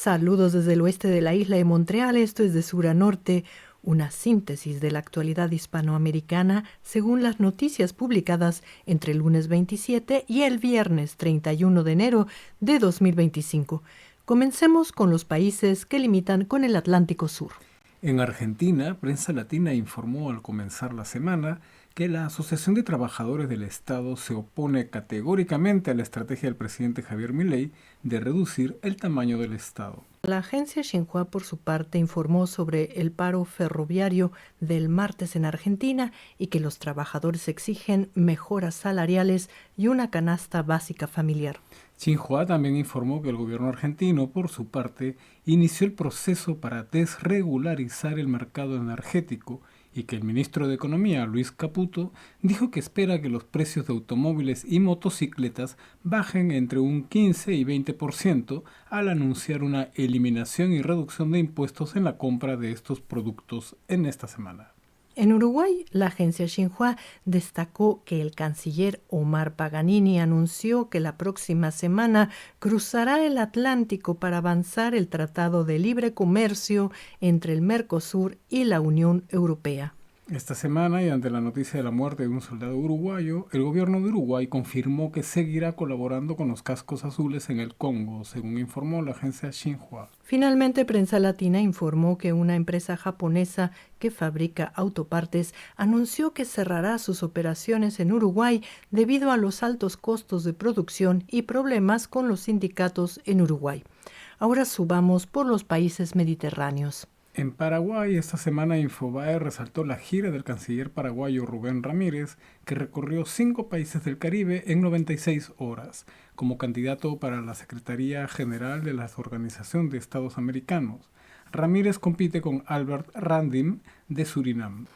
Saludos desde el oeste de la isla de Montreal, esto es de sur a norte, una síntesis de la actualidad hispanoamericana según las noticias publicadas entre el lunes 27 y el viernes 31 de enero de 2025. Comencemos con los países que limitan con el Atlántico Sur. En Argentina, Prensa Latina informó al comenzar la semana que la Asociación de Trabajadores del Estado se opone categóricamente a la estrategia del presidente Javier Milei de reducir el tamaño del Estado. La agencia Xinhua, por su parte, informó sobre el paro ferroviario del martes en Argentina y que los trabajadores exigen mejoras salariales y una canasta básica familiar. Xinhua también informó que el gobierno argentino, por su parte, inició el proceso para desregularizar el mercado energético y que el ministro de Economía, Luis Caputo, dijo que espera que los precios de automóviles y motocicletas bajen entre un 15 y 20% al anunciar una eliminación y reducción de impuestos en la compra de estos productos en esta semana. En Uruguay, la agencia Xinhua destacó que el canciller Omar Paganini anunció que la próxima semana cruzará el Atlántico para avanzar el Tratado de Libre Comercio entre el Mercosur y la Unión Europea. Esta semana, y ante la noticia de la muerte de un soldado uruguayo, el gobierno de Uruguay confirmó que seguirá colaborando con los cascos azules en el Congo, según informó la agencia Xinhua. Finalmente, Prensa Latina informó que una empresa japonesa que fabrica autopartes anunció que cerrará sus operaciones en Uruguay debido a los altos costos de producción y problemas con los sindicatos en Uruguay. Ahora subamos por los países mediterráneos. En Paraguay, esta semana Infobae resaltó la gira del canciller paraguayo Rubén Ramírez, que recorrió 5 países del Caribe en 96 horas, como candidato para la Secretaría General de la Organización de Estados Americanos. Ramírez compite con Albert Randim de Surinam.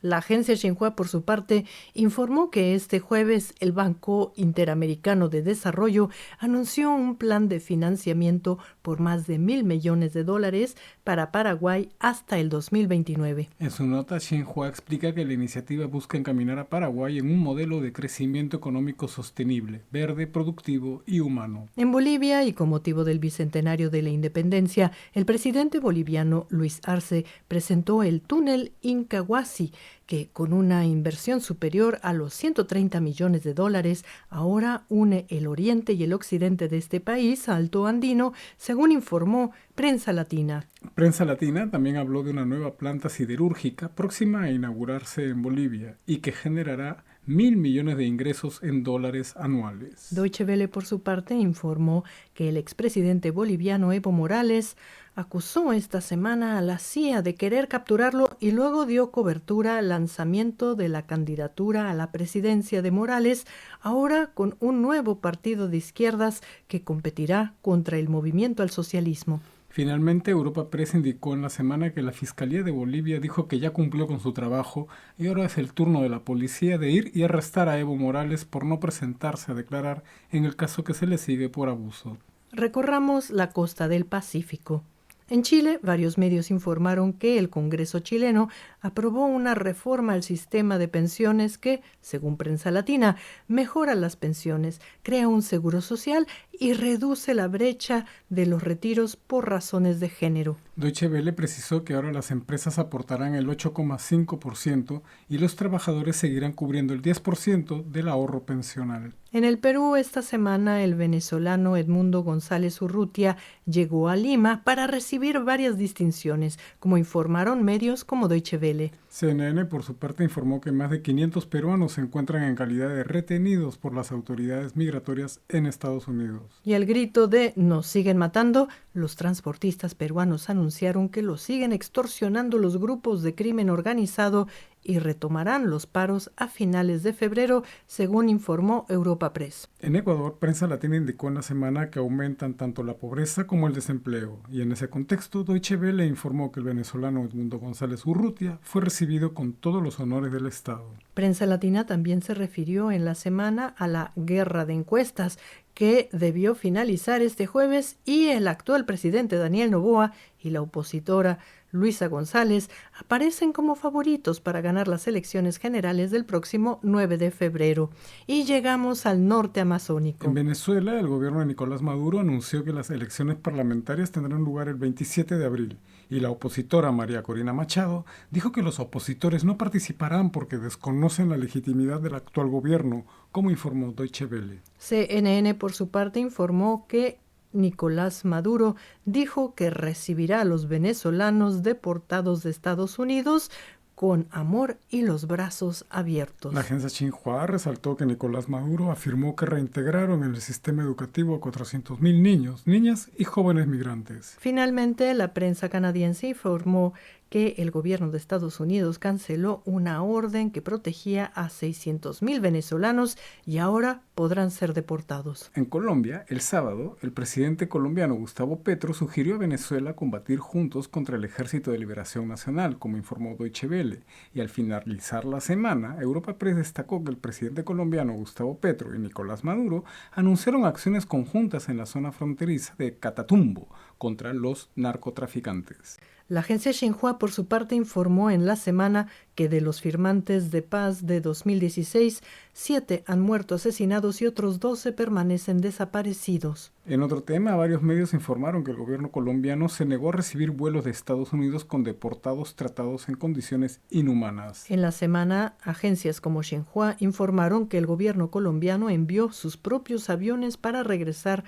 La agencia Xinhua, por su parte, informó que este jueves el Banco Interamericano de Desarrollo anunció un plan de financiamiento por más de $1.000 millones para Paraguay hasta el 2029. En su nota, Xinhua explica que la iniciativa busca encaminar a Paraguay en un modelo de crecimiento económico sostenible, verde, productivo y humano. En Bolivia, y con motivo del bicentenario de la independencia, el presidente boliviano Luis Arce presentó el túnel Incahuasi, que con una inversión superior a los $130 millones, ahora une el oriente y el occidente de este país alto andino, según informó Prensa Latina. Prensa Latina también habló de una nueva planta siderúrgica próxima a inaugurarse en Bolivia y que generará $1.000 millones de ingresos en dólares anuales. Deutsche Welle, por su parte, informó que el expresidente boliviano Evo Morales acusó esta semana a la CIA de querer capturarlo y luego dio cobertura al lanzamiento de la candidatura a la presidencia de Morales, ahora con un nuevo partido de izquierdas que competirá contra el movimiento al socialismo. Finalmente, Europa Press indicó en la semana que la Fiscalía de Bolivia dijo que ya cumplió con su trabajo y ahora es el turno de la policía de ir y arrestar a Evo Morales por no presentarse a declarar en el caso que se le sigue por abuso. Recorramos la costa del Pacífico. En Chile, varios medios informaron que el Congreso chileno aprobó una reforma al sistema de pensiones que, según Prensa Latina, mejora las pensiones, crea un seguro social y reduce la brecha de los retiros por razones de género. Deutsche Welle precisó que ahora las empresas aportarán el 8,5% y los trabajadores seguirán cubriendo el 10% del ahorro pensional. En el Perú, esta semana, el venezolano Edmundo González Urrutia llegó a Lima para recibir varias distinciones, como informaron medios como Deutsche Welle. CNN, por su parte, informó que más de 500 peruanos se encuentran en calidad de retenidos por las autoridades migratorias en Estados Unidos. Y al grito de «nos siguen matando», los transportistas peruanos anunciaron que los siguen extorsionando los grupos de crimen organizado y retomarán los paros a finales de febrero, según informó Europa Press. En Ecuador, Prensa Latina indicó en la semana que aumentan tanto la pobreza como el desempleo, y en ese contexto, Deutsche Welle informó que el venezolano Edmundo González Urrutia fue recibido con todos los honores del Estado. Prensa Latina también se refirió en la semana a la guerra de encuestas que debió finalizar este jueves y el actual presidente Daniel Noboa y la opositora Luisa González aparecen como favoritos para ganar las elecciones generales del próximo 9 de febrero. Y llegamos al norte amazónico. En Venezuela, el gobierno de Nicolás Maduro anunció que las elecciones parlamentarias tendrán lugar el 27 de abril y la opositora María Corina Machado dijo que los opositores no participarán porque desconocen la legitimidad del actual gobierno, como informó Deutsche Welle. CNN, por su parte, informó que Nicolás Maduro dijo que recibirá a los venezolanos deportados de Estados Unidos con amor y los brazos abiertos. La agencia Xinhua resaltó que Nicolás Maduro afirmó que reintegraron en el sistema educativo a 400.000 niños, niñas y jóvenes migrantes. Finalmente, la prensa canadiense informó que el gobierno de Estados Unidos canceló una orden que protegía a 600.000 venezolanos y ahora podrán ser deportados. En Colombia, el sábado, el presidente colombiano Gustavo Petro sugirió a Venezuela combatir juntos contra el Ejército de Liberación Nacional, como informó Deutsche Welle, y al finalizar la semana, Europa Press destacó que el presidente colombiano Gustavo Petro y Nicolás Maduro anunciaron acciones conjuntas en la zona fronteriza de Catatumbo contra los narcotraficantes. La agencia Xinhua, por su parte, informó en la semana que de los firmantes de paz de 2016, 7 han muerto asesinados y otros 12 permanecen desaparecidos. En otro tema, varios medios informaron que el gobierno colombiano se negó a recibir vuelos de Estados Unidos con deportados tratados en condiciones inhumanas. En la semana, agencias como Xinhua informaron que el gobierno colombiano envió sus propios aviones para regresar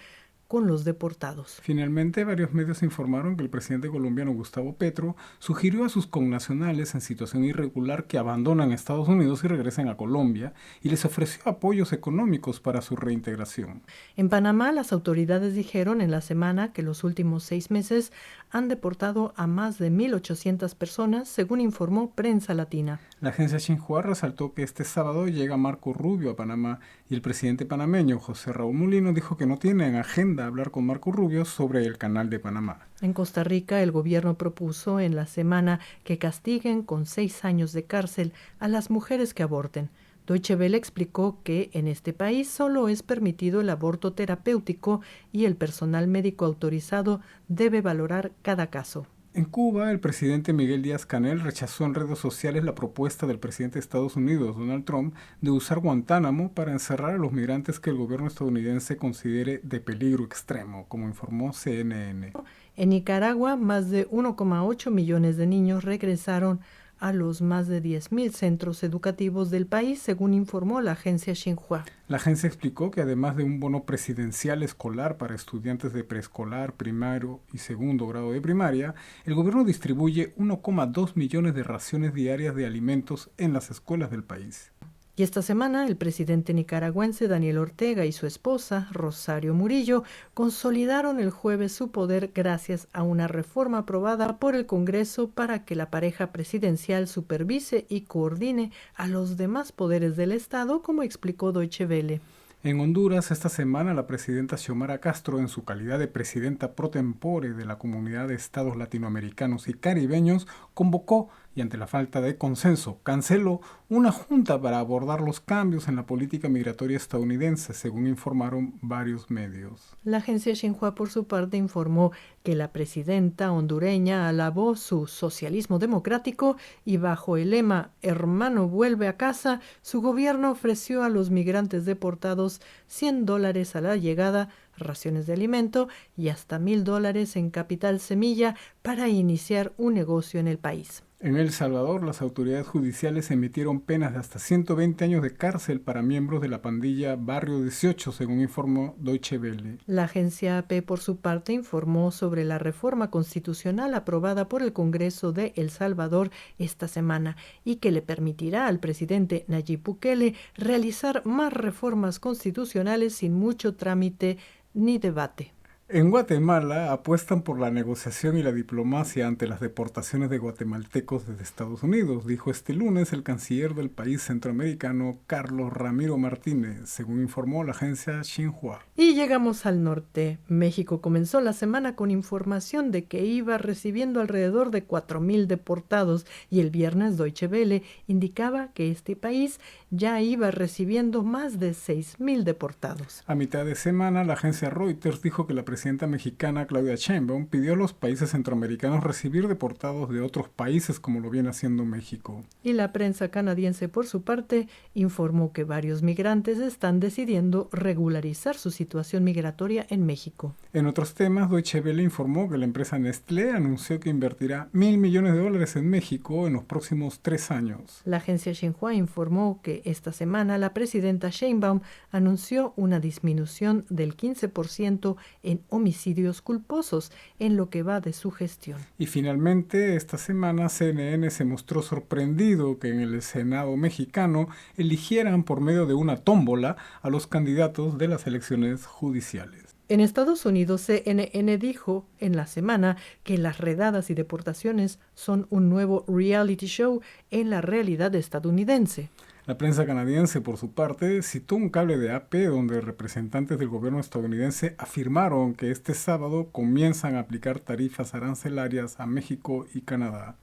con los deportados. Finalmente, varios medios informaron que el presidente colombiano Gustavo Petro sugirió a sus connacionales en situación irregular que abandonan Estados Unidos y regresen a Colombia y les ofreció apoyos económicos para su reintegración. En Panamá, las autoridades dijeron en la semana que los últimos 6 meses han deportado a más de 1.800 personas, según informó Prensa Latina. La agencia Xinhua resaltó que este sábado llega Marco Rubio a Panamá y el presidente panameño José Raúl Mulino dijo que no tiene en agenda hablar con Marco Rubio sobre el Canal de Panamá. En Costa Rica, el gobierno propuso en la semana que castiguen con 6 años de cárcel a las mujeres que aborten. Deutsche Welle explicó que en este país solo es permitido el aborto terapéutico y el personal médico autorizado debe valorar cada caso. En Cuba, el presidente Miguel Díaz-Canel rechazó en redes sociales la propuesta del presidente de Estados Unidos, Donald Trump, de usar Guantánamo para encerrar a los migrantes que el gobierno estadounidense considere de peligro extremo, como informó CNN. En Nicaragua, más de 1,8 millones de niños regresaron a los más de 10.000 centros educativos del país, según informó la agencia Xinhua. La agencia explicó que además de un bono presidencial escolar para estudiantes de preescolar, primario y segundo grado de primaria, el gobierno distribuye 1,2 millones de raciones diarias de alimentos en las escuelas del país. Y esta semana el presidente nicaragüense Daniel Ortega y su esposa, Rosario Murillo, consolidaron el jueves su poder gracias a una reforma aprobada por el Congreso para que la pareja presidencial supervise y coordine a los demás poderes del Estado, como explicó Deutsche Welle. En Honduras, esta semana, la presidenta Xiomara Castro, en su calidad de presidenta pro tempore de la Comunidad de Estados Latinoamericanos y Caribeños, convocó y ante la falta de consenso, canceló una junta para abordar los cambios en la política migratoria estadounidense, según informaron varios medios. La agencia Xinhua, por su parte, informó que la presidenta hondureña alabó su socialismo democrático y bajo el lema «Hermano, vuelve a casa», su gobierno ofreció a los migrantes deportados $100 a la llegada, raciones de alimento y hasta $1,000 en capital semilla para iniciar un negocio en el país. En El Salvador, las autoridades judiciales emitieron penas de hasta 120 años de cárcel para miembros de la pandilla Barrio 18, según informó Deutsche Welle. La agencia AP, por su parte, informó sobre la reforma constitucional aprobada por el Congreso de El Salvador esta semana y que le permitirá al presidente Nayib Bukele realizar más reformas constitucionales sin mucho trámite ni debate. En Guatemala apuestan por la negociación y la diplomacia ante las deportaciones de guatemaltecos desde Estados Unidos, dijo este lunes el canciller del país centroamericano Carlos Ramiro Martínez, según informó la agencia Xinhua. Y llegamos al norte. México comenzó la semana con información de que iba recibiendo alrededor de 4.000 deportados y el viernes Deutsche Welle indicaba que este país ya iba recibiendo más de 6.000 deportados. A mitad de semana, la agencia Reuters dijo que la presidenta presidenta mexicana Claudia Sheinbaum pidió a los países centroamericanos recibir deportados de otros países como lo viene haciendo México. Y la prensa canadiense, por su parte, informó que varios migrantes están decidiendo regularizar su situación migratoria en México. En otros temas, Deutsche Welle informó que la empresa Nestlé anunció que invertirá $1.000 millones en México en los próximos 3 años. La agencia Xinhua informó que esta semana la presidenta Sheinbaum anunció una disminución del 15% en homicidios culposos en lo que va de su gestión. Y finalmente, esta semana CNN se mostró sorprendido que en el Senado mexicano eligieran por medio de una tómbola a los candidatos de las elecciones judiciales. En Estados Unidos, CNN dijo en la semana que las redadas y deportaciones son un nuevo reality show en la realidad estadounidense. La prensa canadiense, por su parte, citó un cable de AP donde representantes del gobierno estadounidense afirmaron que este sábado comienzan a aplicar tarifas arancelarias a México y Canadá.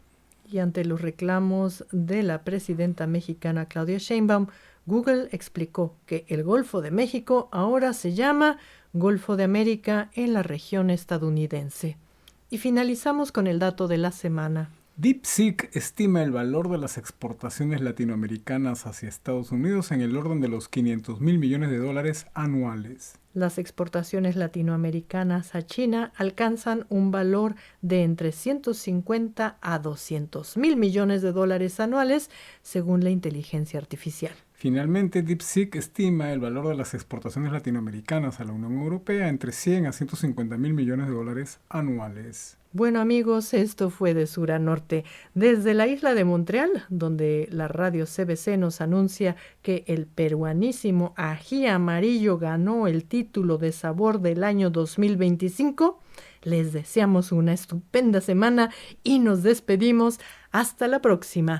Y ante los reclamos de la presidenta mexicana Claudia Sheinbaum, Google explicó que el Golfo de México ahora se llama Golfo de América en la región estadounidense. Y finalizamos con el dato de la semana. DeepSeek estima el valor de las exportaciones latinoamericanas hacia Estados Unidos en el orden de los $500 mil millones anuales. Las exportaciones latinoamericanas a China alcanzan un valor de entre 150 a 200 mil millones de dólares anuales, según la inteligencia artificial. Finalmente, DeepSeek estima el valor de las exportaciones latinoamericanas a la Unión Europea entre 100 a 150 mil millones de dólares anuales. Bueno amigos, esto fue de sur a norte, desde la isla de Montreal, donde la radio CBC nos anuncia que el peruanísimo ají amarillo ganó el título de sabor del año 2025. Les deseamos una estupenda semana y nos despedimos. Hasta la próxima.